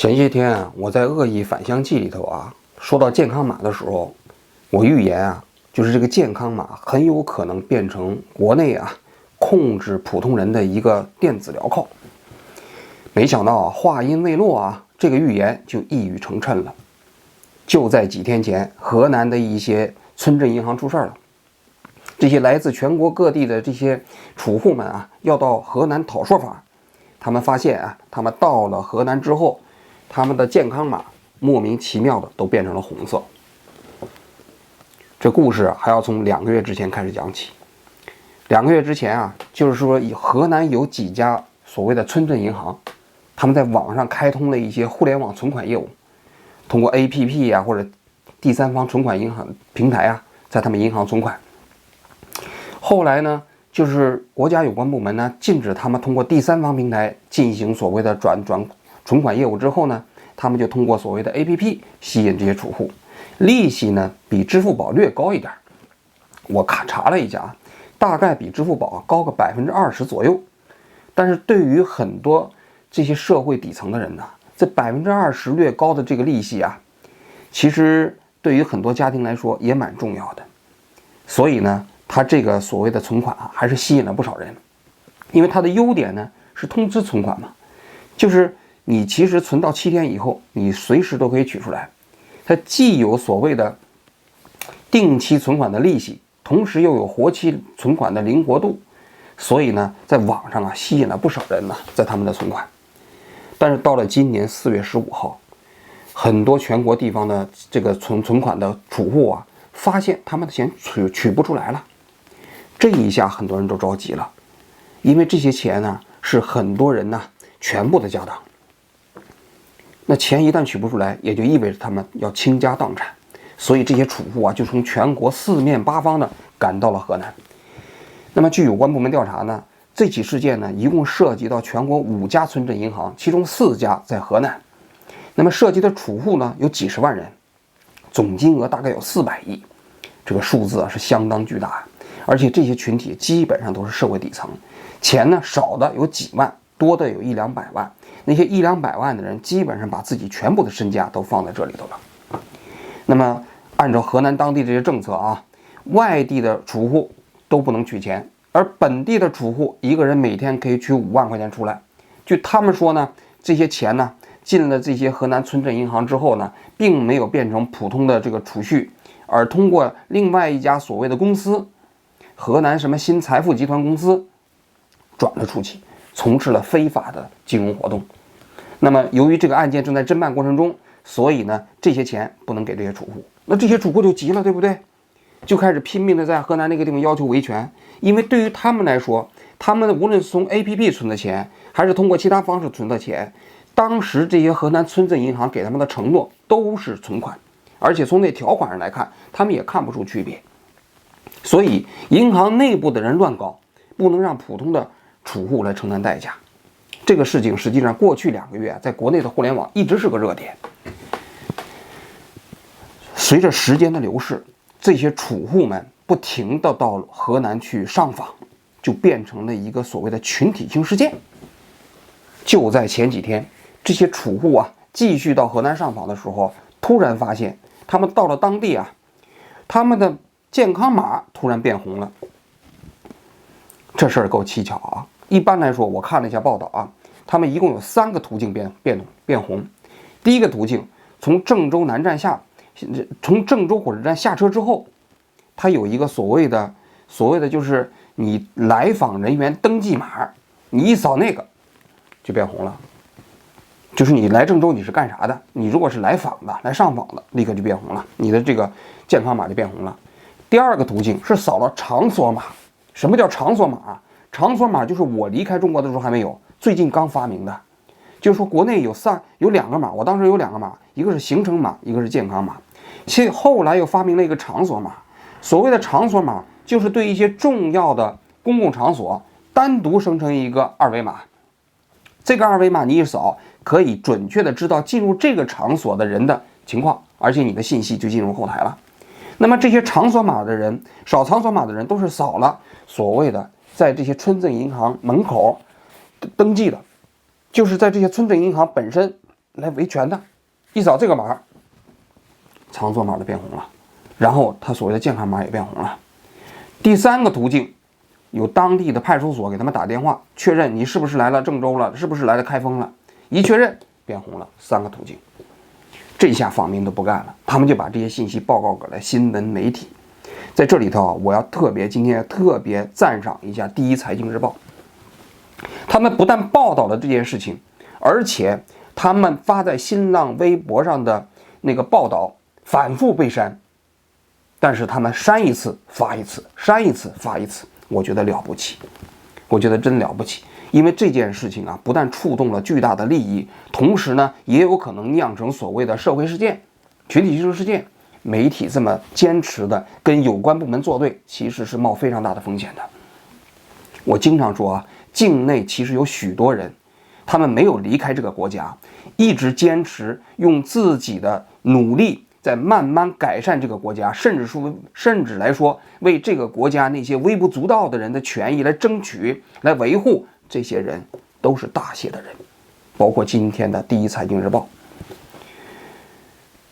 前些天啊，我在恶意返乡记里头啊，说到健康码的时候，我预言啊，就是这个健康码很有可能变成国内啊控制普通人的一个电子镣铐。没想到啊，话音未落啊，这个预言就一语成谶了。就在几天前，河南的一些村镇银行出事了，这些来自全国各地的这些储户们啊，要到河南讨说法。他们发现啊，他们到了河南之后，他们的健康码莫名其妙的都变成了红色。这故事还要从2个月之前开始讲起。2个月之前啊，就是说河南有几家所谓的村镇银行，他们在网上开通了一些互联网存款业务，通过 APP 啊或者第三方存款银行平台啊，在他们银行存款。后来呢，就是国家有关部门呢禁止他们通过第三方平台进行所谓的转存款业务之后呢，他们就通过所谓的 APP 吸引这些储户，利息呢比支付宝略高一点。我查了一下，大概比支付宝高个20%左右。但是对于很多这些社会底层的人呢，这20%略高的这个利息啊，其实对于很多家庭来说也蛮重要的。所以呢，它这个所谓的存款啊，还是吸引了不少人。因为它的优点呢是通知存款嘛，就是你其实存到7天以后，你随时都可以取出来。它既有所谓的定期存款的利息，同时又有活期存款的灵活度，所以呢，在网上啊吸引了不少人呢，在他们的存款。但是到了今年4月15号，很多全国地方的这个存款的储户啊，发现他们的钱取不出来了。这一下很多人都着急了，因为这些钱呢是很多人呢全部的家当。那钱一旦取不出来，也就意味着他们要倾家荡产，所以这些储户啊就从全国4面8方的赶到了河南。那么据有关部门调查呢，这起事件呢一共涉及到全国5家村镇银行，其中4家在河南。那么涉及的储户呢有几十万人，总金额大概有400亿，这个数字啊是相当巨大。而且这些群体基本上都是社会底层，钱呢少的有几万，多的有100-200万。那些100-200万的人基本上把自己全部的身家都放在这里头了。那么按照河南当地这些政策啊，外地的储户都不能取钱，而本地的储户一个人每天可以取5万块钱出来。据他们说呢，这些钱呢进了这些河南村镇银行之后呢，并没有变成普通的这个储蓄，而通过另外一家所谓的公司，河南什么新财富集团公司转了出去，从事了非法的金融活动。那么由于这个案件正在侦办过程中，所以呢这些钱不能给这些储户。那这些储户就急了，对不对？就开始拼命的在河南那个地方要求维权。因为对于他们来说，他们无论是从 APP 存的钱，还是通过其他方式存的钱，当时这些河南村镇银行给他们的承诺都是存款，而且从那条款上来看，他们也看不出区别。所以银行内部的人乱搞，不能让普通的储户来承担代价。这个事情实际上过去2个月在国内的互联网一直是个热点。随着时间的流逝，这些储户们不停地到河南去上访，就变成了一个所谓的群体性事件。就在前几天，这些储户啊继续到河南上访的时候，突然发现他们到了当地啊，他们的健康码突然变红了。这事儿够蹊跷啊！一般来说，我看了一下报道啊，他们一共有3个途径变红。第一个途径，从郑州火车站下车之后，它有一个所谓的就是你来访人员登记码，你一扫那个就变红了。就是你来郑州你是干啥的？你如果是来访的、来上访的，立刻就变红了，你的这个健康码就变红了。第二个途径是扫了场所码。什么叫场所码？场所码就是我离开中国的时候还没有，最近刚发明的。就是说国内有2个码，我当时有2个码，一个是行程码，一个是健康码。后来又发明了一个场所码。所谓的场所码就是对一些重要的公共场所单独生成一个2维码，这个2维码你一扫，可以准确的知道进入这个场所的人的情况，而且你的信息就进入后台了。那么这些场所码的人，扫场所码的人都是扫了所谓的在这些村镇银行门口登记的，就是在这些村镇银行本身来维权的，一扫这个码，场所码就变红了，然后他所谓的健康码也变红了。第三个途径，有当地的派出所给他们打电话确认你是不是来了郑州了，是不是来了开封了，一确认变红了。3个途径，这下访民都不干了，他们就把这些信息报告给了新闻媒体。在这里头啊，我要今天特别赞赏一下第一财经日报，他们不但报道了这件事情，而且他们发在新浪微博上的那个报道反复被删，但是他们删一次发一次，删一次发一次，我觉得了不起，我觉得真了不起。因为这件事情啊，不但触动了巨大的利益，同时呢，也有可能酿成所谓的社会事件、群体技术事件。媒体这么坚持的跟有关部门作对，其实是冒非常大的风险的。我经常说啊，境内其实有许多人，他们没有离开这个国家，一直坚持用自己的努力在慢慢改善这个国家，甚至来说为这个国家那些微不足道的人的权益来争取、来维护，这些人都是大写的人，包括今天的第一财经日报。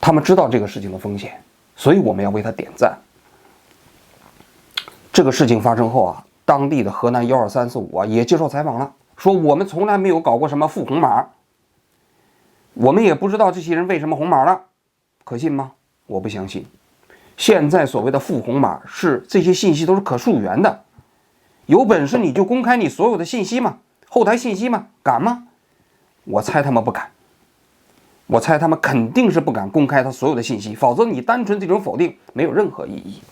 他们知道这个事情的风险，所以我们要为他点赞。这个事情发生后啊，当地的河南12345啊也接受采访了，说我们从来没有搞过什么负红码，我们也不知道这些人为什么红码了，可信吗？我不相信。现在所谓的负红码是这些信息都是可溯源的，有本事你就公开你所有的信息嘛，后台信息嘛，敢吗？我猜他们不敢。我猜他们肯定是不敢公开他所有的信息，否则你单纯这种否定没有任何意义。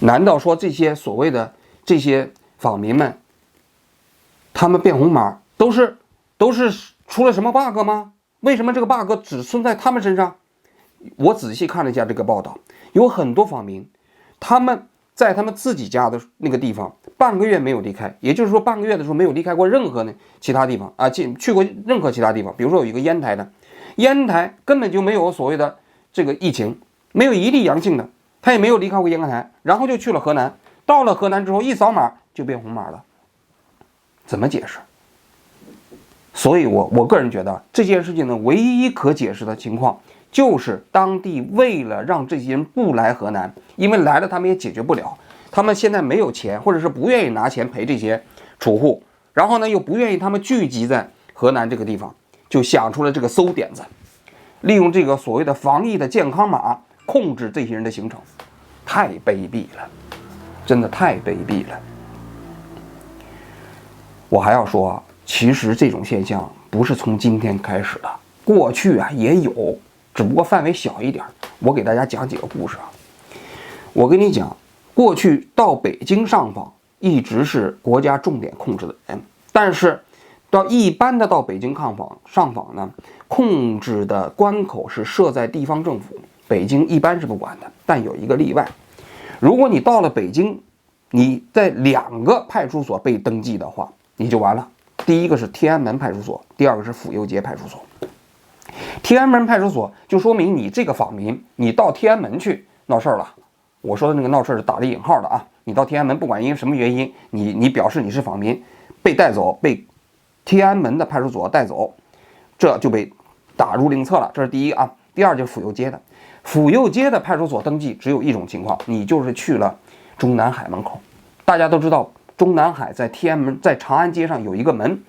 难道说这些所谓的这些访民们，他们变红码都是出了什么 bug 吗？为什么这个 bug 只存在他们身上？我仔细看了一下这个报道，有很多访民，他们在他们自己家的那个地方半个月没有离开，也就是说半个月的时候没有离开过任何其他地方啊，去过任何其他地方。比如说有一个烟台的，烟台根本就没有所谓的这个疫情，没有一例阳性的，他也没有离开过烟台，然后就去了河南，到了河南之后一扫码就变红码了，怎么解释？所以我个人觉得这件事情呢，唯一可解释的情况就是当地为了让这些人不来河南，因为来了他们也解决不了，他们现在没有钱，或者是不愿意拿钱赔这些储户，然后呢又不愿意他们聚集在河南这个地方，就想出了这个馊点子，利用这个所谓的防疫的健康码控制这些人的行程，太卑鄙了，真的太卑鄙了。我还要说，其实这种现象不是从今天开始的，过去啊也有，只不过范围小一点。我给大家讲几个故事啊。我跟你讲，过去到北京上访一直是国家重点控制的人，但是一般的到北京上访呢，控制的关口是设在地方政府，北京一般是不管的。但有一个例外，如果你到了北京，你在2个派出所被登记的话，你就完了。第一个是天安门派出所，第二个是府右街派出所。天安门派出所就说明你这个访民，你到天安门去闹事儿了。我说的那个闹事儿是打了引号的啊，你到天安门不管因为什么原因，你表示你是访民，被带走，被天安门的派出所带走，这就被打入另册了。这是第一啊。第二就是府右街的，府右街的派出所登记只有一种情况，你就是去了中南海门口。大家都知道中南海在天安门在长安街上有一个门，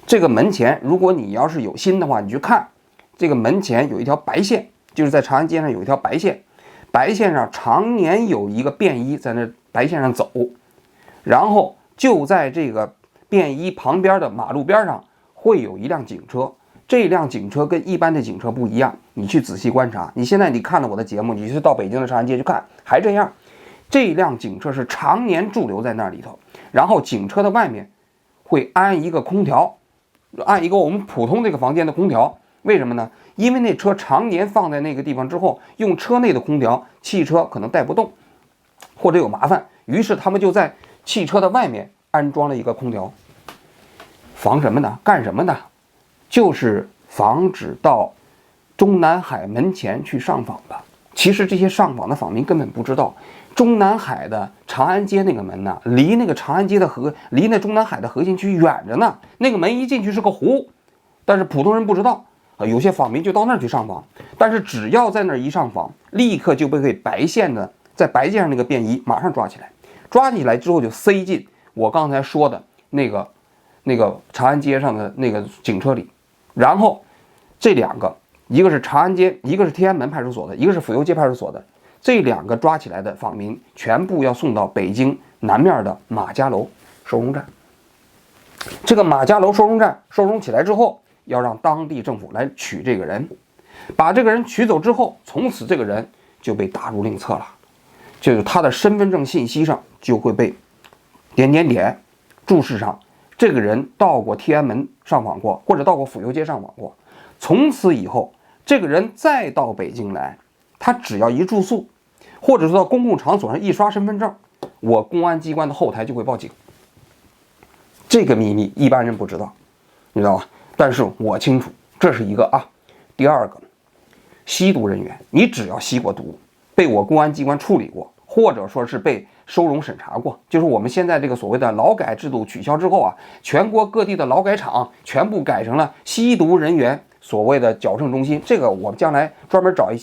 这个门前如果你要是有心的话，你去看这个门前有一条白线，就是在长安街上有一条白线，白线上常年有一个便衣在那白线上走，然后就在这个便衣旁边的马路边上会有一辆警车，这辆警车跟一般的警车不一样，你去仔细观察，你现在你看了我的节目，你去到北京的长安街去看，还这样，这辆警车是常年驻留在那里头，然后警车的外面会安一个空调，按一个我们普通这个房间的空调，为什么呢？因为那车常年放在那个地方之后，用车内的空调，汽车可能带不动，或者有麻烦，于是他们就在汽车的外面安装了一个空调，防什么呢？干什么呢？就是防止到中南海门前去上访的。其实这些上访的访民根本不知道，中南海的长安街那个门呢，离那个长安街的离那中南海的核心区远着呢。那个门一进去是个湖，但是普通人不知道啊，有些访民就到那儿去上访，但是只要在那儿一上访，立刻就被白线的在白线上那个便衣马上抓起来，抓起来之后就塞进我刚才说的那个长安街上的那个警车里，然后这两个，一个是长安街，一个是天安门派出所的，一个是府右街派出所的，这两个抓起来的访民全部要送到北京南面的马家楼收容站。这个马家楼收容站收容起来之后，要让当地政府来取这个人，把这个人取走之后，从此这个人就被打入另册了，就是他的身份证信息上就会被点点点注释上这个人到过天安门上访过，或者到过府右街上访过。从此以后，这个人再到北京来，他只要一住宿，或者说到公共场所上一刷身份证，我公安机关的后台就会报警。这个秘密一般人不知道，你知道吧？但是我清楚，这是一个啊。第二个，吸毒人员，你只要吸过毒，被我公安机关处理过，或者说是被收容审查过，就是我们现在这个所谓的劳改制度取消之后啊，全国各地的劳改场全部改成了吸毒人员所谓的矫正中心。这个我们将来专门找一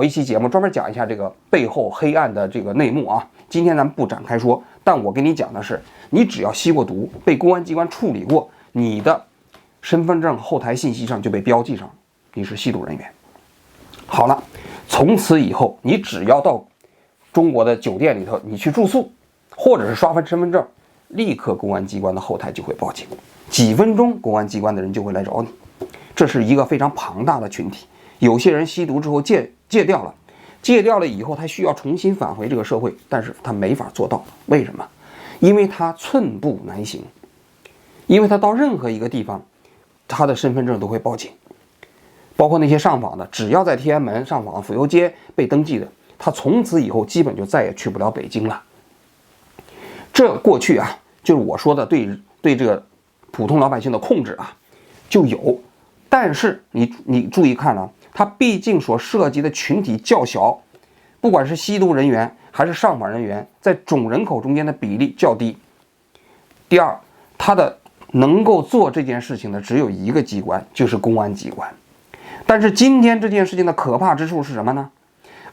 期节目专门讲一下这个背后黑暗的这个内幕啊。今天咱们不展开说，但我跟你讲的是，你只要吸过毒，被公安机关处理过，你的身份证后台信息上就被标记上你是吸毒人员。好了，从此以后，你只要到中国的酒店里头，你去住宿，或者是刷份身份证，立刻公安机关的后台就会报警，几分钟公安机关的人就会来找你。这是一个非常庞大的群体，有些人吸毒之后戒掉了以后，他需要重新返回这个社会，但是他没法做到。为什么？因为他寸步难行，因为他到任何一个地方，他的身份证都会报警。包括那些上访的，只要在天安门上访、府右街被登记的，他从此以后基本就再也去不了北京了。这过去啊，就是我说的对这个普通老百姓的控制啊，就有。但是你注意看啊，它毕竟所涉及的群体较小，不管是吸毒人员还是上访人员，在总人口中间的比例较低。第二，它的能够做这件事情的只有一个机关，就是公安机关。但是今天这件事情的可怕之处是什么呢？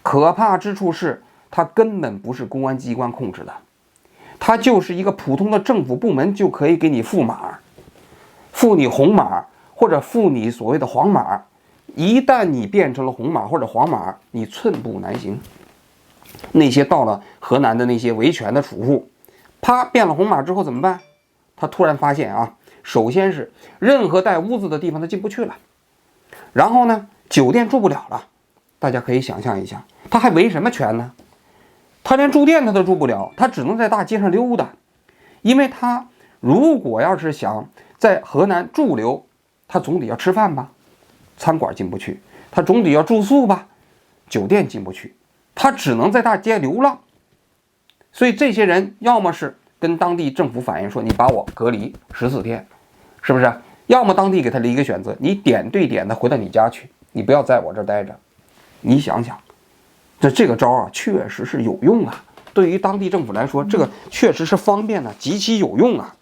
可怕之处是它根本不是公安机关控制的，它就是一个普通的政府部门就可以给你付码，付你红码或者付你所谓的黄码。一旦你变成了红码或者黄码，你寸步难行。那些到了河南的那些维权的储户，啪变了红码之后怎么办？他突然发现啊，首先是任何带屋子的地方他进不去了，然后呢，酒店住不了了。大家可以想象一下，他还维什么权呢？他连住店他都住不了，他只能在大街上溜达。因为他如果要是想在河南驻留，他总得要吃饭吧，餐馆进不去；他总得要住宿吧，酒店进不去。他只能在大街流浪。所以这些人要么是跟当地政府反映说，你把我隔离14天，是不是？要么当地给他一个选择，你点对点的回到你家去，你不要在我这儿待着。你想想，这个招啊，确实是有用啊。对于当地政府来说，这个确实是方便的，极其有用啊。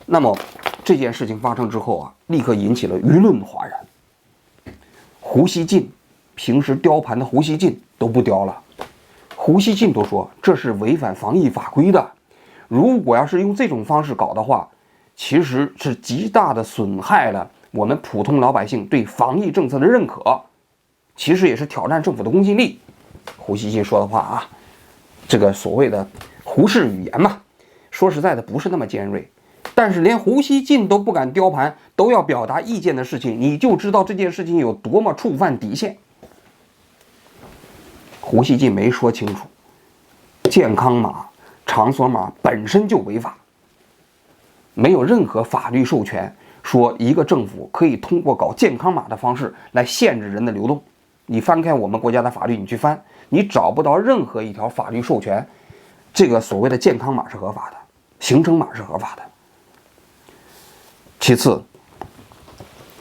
那么这件事情发生之后啊，立刻引起了舆论哗然。胡锡进，平时雕盘的胡锡进都不雕了。胡锡进都说这是违反防疫法规的，如果要是用这种方式搞的话，其实是极大的损害了我们普通老百姓对防疫政策的认可，其实也是挑战政府的公信力。胡锡进说的话啊，这个所谓的胡适语言嘛，说实在的不是那么尖锐，但是连胡锡进都不敢雕盘，都要表达意见的事情，你就知道这件事情有多么触犯底线。胡锡进没说清楚，健康码、场所码本身就违法，没有任何法律授权说一个政府可以通过搞健康码的方式来限制人的流动。你翻开我们国家的法律，你去翻，你找不到任何一条法律授权这个所谓的健康码是合法的，行程码是合法的。其次，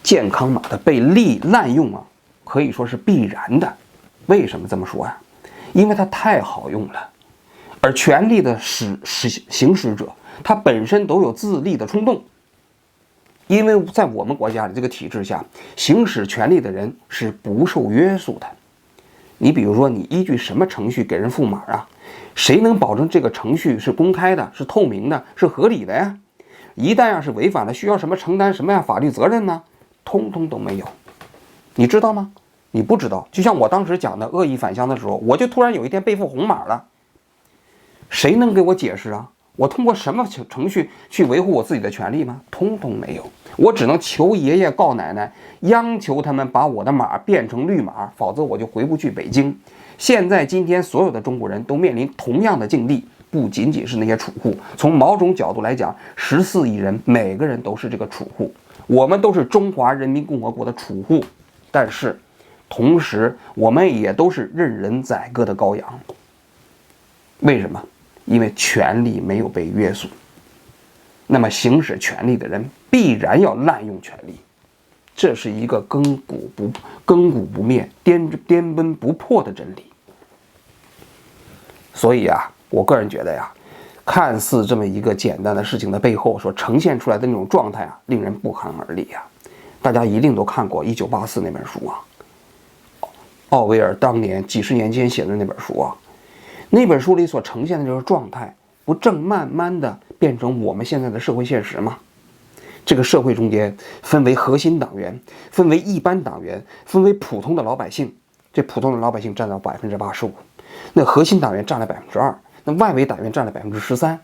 健康码的被滥用啊，可以说是必然的。为什么这么说呀？因为它太好用了，而权力的行使者，他本身都有自利的冲动。因为在我们国家的这个体制下，行使权利的人是不受约束的。你比如说，你依据什么程序给人付码啊？谁能保证这个程序是公开的、是透明的、是合理的呀？一旦要是违反了，需要什么承担什么样法律责任呢？通通都没有。你知道吗？你不知道。就像我当时讲的恶意返乡的时候，我就突然有一天被付红码了，谁能给我解释啊？我通过什么程序去维护我自己的权利吗？通通没有。我只能求爷爷告奶奶，央求他们把我的码变成绿码，否则我就回不去北京。现在今天所有的中国人都面临同样的境地，不仅仅是那些储户，从某种角度来讲，14亿人每个人都是这个储户，我们都是中华人民共和国的储户，但是同时我们也都是任人宰割的羔羊。为什么？因为权力没有被约束，那么行使权力的人必然要滥用权力，这是一个亘古不灭、颠奔不破的真理。所以啊，我个人觉得呀，看似这么一个简单的事情的背后所呈现出来的那种状态啊，令人不寒而栗啊。大家一定都看过《1984》那本书啊，奥威尔当年几十年间写的那本书啊。那本书里所呈现的这个状态，不正慢慢的变成我们现在的社会现实吗？这个社会中间分为核心党员，分为一般党员，分为普通的老百姓。这普通的老百姓占到85%，那核心党员占了2%，那外围党员占了13%。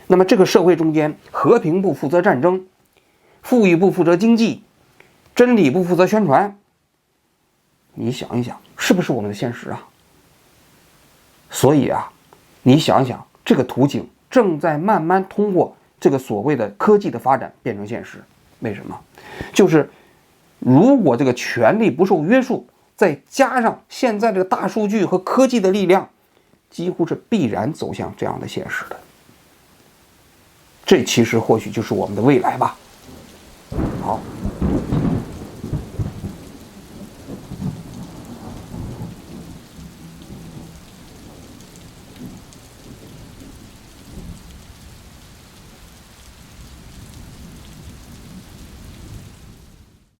那么这个社会中间，和平部负责战争，富裕部负责经济，真理部负责宣传。你想一想，是不是我们的现实啊？所以啊，你想想，这个途径正在慢慢通过这个所谓的科技的发展变成现实。为什么？就是如果这个权力不受约束，再加上现在这个大数据和科技的力量，几乎是必然走向这样的现实的。这其实或许就是我们的未来吧。